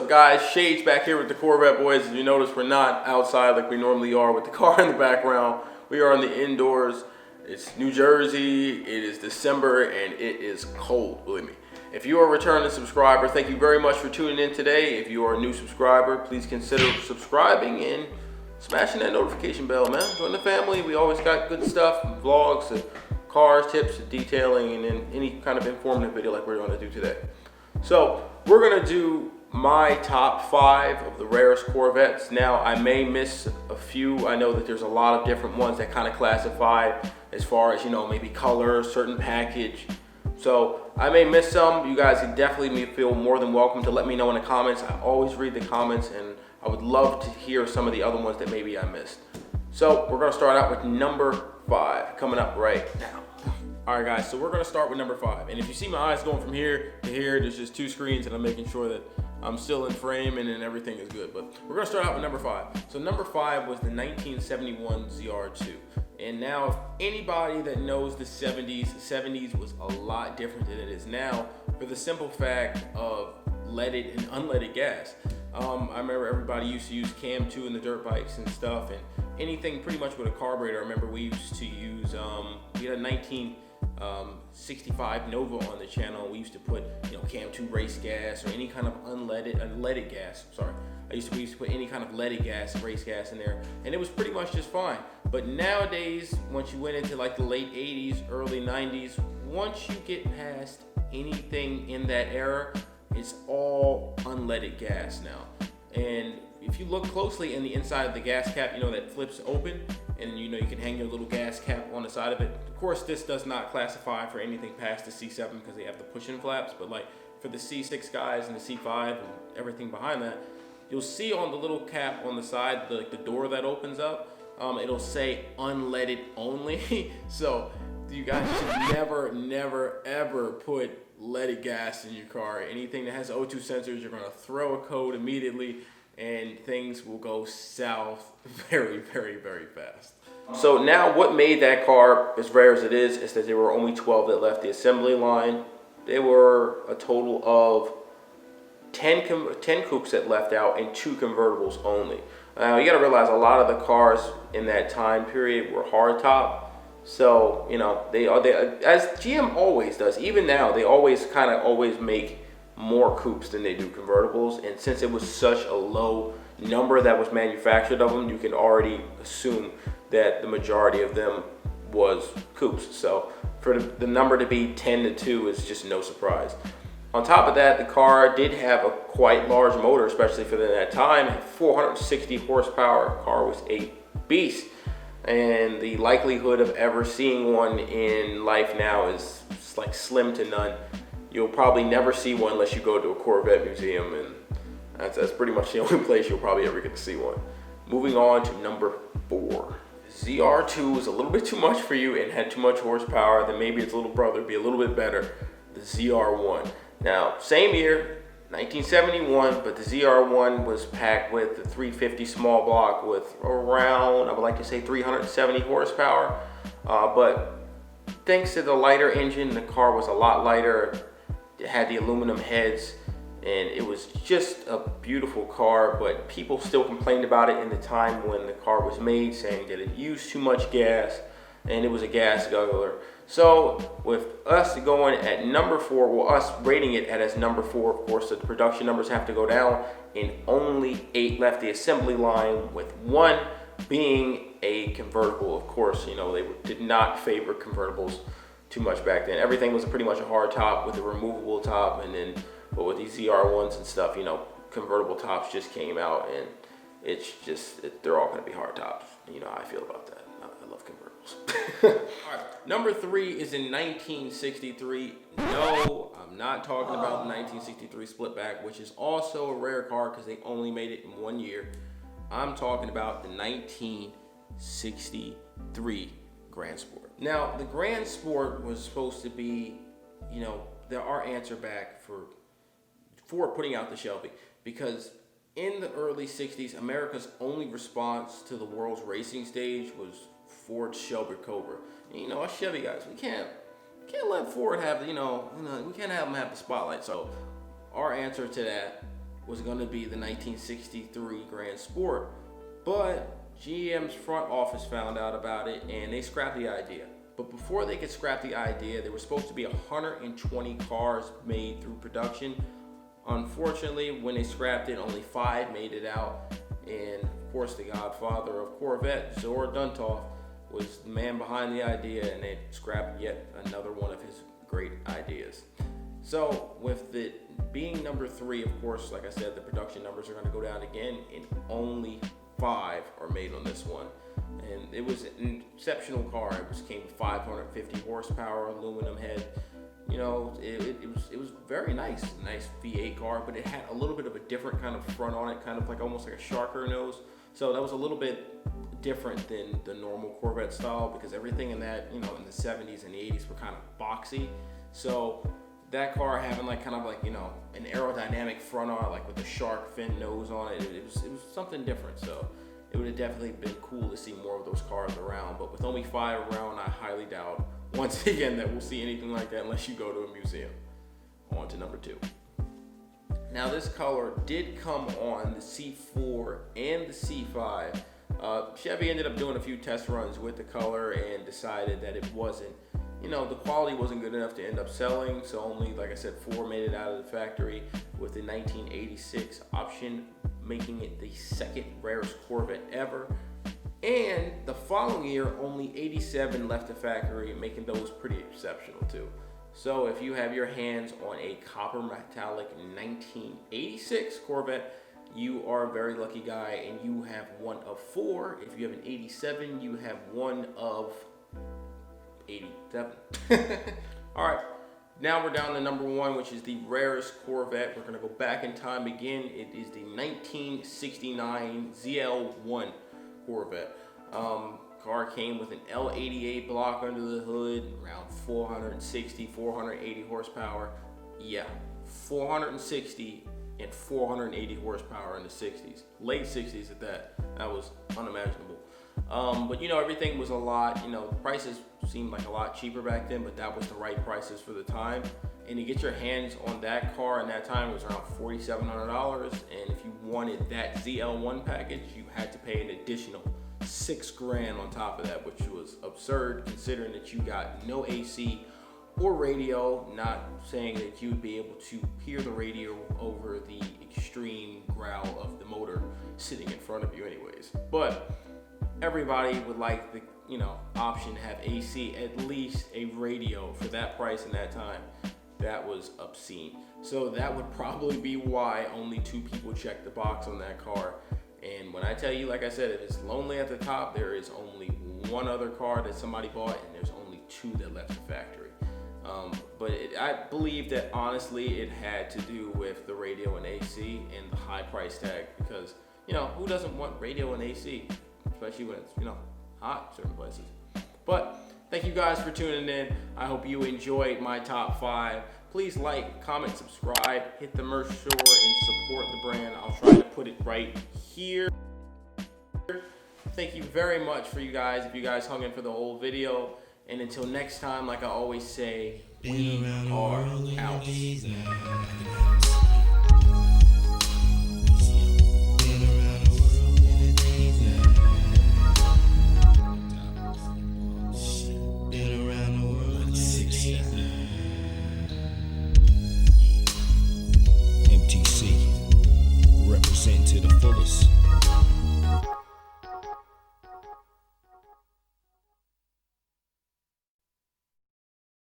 guys? Shades back here with the Corvette boys. As you notice, we're not outside like we normally are with the car in the background. We are in the indoors. It's New Jersey, it is December, and it is cold, believe me. If you are a returning subscriber, thank you very much for tuning in today. If you are a new subscriber, please consider subscribing and smashing that notification bell, man. Join the family. We always got good stuff, vlogs, cars, tips, detailing, and then any kind of informative video like we're going to do today. So we're going to do my top 5 of the rarest Corvettes. Now, I may miss a few. I know that there's a lot of different ones that kind of classify as far as, you know, maybe color, certain package. So I may miss some. You guys can definitely feel more than welcome to let me know in the comments. I always read the comments, and I would love to hear some of the other ones that maybe I missed. So we're going to start out with number 5 coming up right now. All right, guys, so we're going to start with number 5. And if you see my eyes going from here to here, there's just 2 screens, and I'm making sure that I'm still in frame and then everything is good. But we're going to start out with number 5. So number 5 was the 1971 ZR2. And now, if anybody that knows the 70s was a lot different than it is now, for the simple fact of leaded and unleaded gas. I remember everybody used to use Cam 2 in the dirt bikes and stuff, and anything pretty much with a carburetor. I remember we used to use, we had a 1965 Nova on the channel. We used to put, you know, Cam 2 race gas or any kind of unleaded gas. Sorry, we used to put any kind of leaded gas, race gas in there, and it was pretty much just fine. But nowadays, once you went into like the late 80s, early 90s, once you get past anything in that era, it's all unleaded gas now. And if you look closely in the inside of the gas cap, you know, that flips open, and you know, you can hang your little gas cap on the side of it. Of course, this does not classify for anything past the C7 because they have the push-in flaps, but like for the C6 guys and the C5 and everything behind that, you'll see on the little cap on the side, the door that opens up, it'll say unleaded only. So you guys should never, ever put leaded gas in your car. Anything that has O2 sensors, you're gonna throw a code immediately, and things will go south very fast. So now what made that car as rare as it is that there were only 12 that left the assembly line. There were a total of 10 coupes that left out and 2 convertibles only. Now you gotta realize a lot of the cars in that time period were hardtop. So, you know, they as GM always does, even now, they always make more coupes than they do convertibles. And since it was such a low number that was manufactured of them, you can already assume that the majority of them was coupes. So for the number to be 10-2 is just no surprise. On top of that, the car did have a quite large motor, especially for that time. 460 horsepower. The car was a beast. And the likelihood of ever seeing one in life now is like slim to none. You'll probably never see one unless you go to a Corvette museum, and that's pretty much the only place you'll probably ever get to see one. Moving on to number 4. ZR2 was a little bit too much for you and had too much horsepower. Then maybe its little brother would be a little bit better, the ZR1. Now, same year, 1971, but the ZR1 was packed with the 350 small block with around, I would like to say, 370 horsepower. But thanks to the lighter engine, the car was a lot lighter. It had the aluminum heads, and it was just a beautiful car, but people still complained about it in the time when the car was made, saying that it used too much gas and it was a gas guzzler. So with us going at number 4, well, us rating it as number 4, of course, the production numbers have to go down, and only 8 left the assembly line, with 1 being a convertible. Of course, you know, they did not favor convertibles too much back then. Everything was pretty much a hard top with a removable top, and then, but with these ZR1s and stuff, you know, convertible tops just came out, and it's just, they're all gonna be hard tops. You know how I feel about that. I love convertibles. All right, number 3 is in 1963. No, I'm not talking about the 1963 Splitback, which is also a rare car because they only made it in 1 year. I'm talking about the 1963 Grand Sport. Now, the Grand Sport was supposed to be, you know, our answer back for putting out the Shelby, because in the early 60s, America's only response to the world's racing stage was Ford's Shelby Cobra. And, you know, us Chevy guys, we can't let Ford have, we can't have them have the spotlight. So our answer to that was going to be the 1963 Grand Sport, but GM's front office found out about it and they scrapped the idea. But before they could scrap the idea, there were supposed to be 120 cars made through production. Unfortunately, when they scrapped it, only 5 made it out. And of course, the godfather of Corvette, Zl1 was the man behind the idea, and they scrapped yet another one of his great ideas. So with it being number 3, of course, like I said, the production numbers are going to go down again, and only 5 are made on this one. And it was an exceptional car. It came with 550 horsepower, aluminum head. You know, it was very nice V8 car, but it had a little bit of a different kind of front on it, kind of like almost like a sharker nose. So that was a little bit different than the normal Corvette style, because everything in that, you know, in the 70s and the 80s were kind of boxy. So that car having like kind of like, you know, an aerodynamic front on it, like with a shark fin nose on it, it was something different. So it would have definitely been cool to see more of those cars around, but with only 5 around, I highly doubt once again that we'll see anything like that unless you go to a museum. On to number 2. Now this color did come on the C4 and the C5. Chevy ended up doing a few test runs with the color and decided that it wasn't, you know, the quality wasn't good enough to end up selling. So only, like I said, 4 made it out of the factory, with the 1986 option making it the 2nd rarest Corvette ever. And the following year, only 87 left the factory, making those pretty exceptional too. So if you have your hands on a copper metallic 1986 Corvette, you are a very lucky guy, and you have one of 4. If you have an 87, you have one of 87. All right, now we're down to number 1, which is the rarest Corvette. We're gonna go back in time again. It is the 1969 Zl1 Corvette. Car came with an L88 block under the hood, around 460, 480 horsepower. Yeah, 460 and 480 horsepower in the 60s, late 60s at that. That was unimaginable. But you know, everything was a lot, you know, prices seemed like a lot cheaper back then, but that was the right prices for the time. And to get your hands on that car in that time was around $4,700. And if you wanted that Zl1 package, you had to pay an additional $6 grand on top of that, which was absurd considering that you got no AC or radio, not saying that you'd be able to hear the radio over the extreme growl of the motor sitting in front of you anyways. But everybody would like the, you know, option to have AC, at least a radio for that price in that time. That was obscene. So that would probably be why only 2 people checked the box on that car. And when I tell you, like I said, if it's lonely at the top, there is only 1 other car that somebody bought, and there's only 2 that left the factory. But I believe that honestly it had to do with the radio and AC and the high price tag, because, you know, who doesn't want radio and AC, especially when it's, you know, hot in certain places. But thank you guys for tuning in. I hope you enjoyed my top 5. Please like, comment, subscribe, hit the merch store, and support the brand. I'll try to put it right here. Thank you very much for you guys, if you guys hung in for the whole video. And until next time, like I always say, we are out.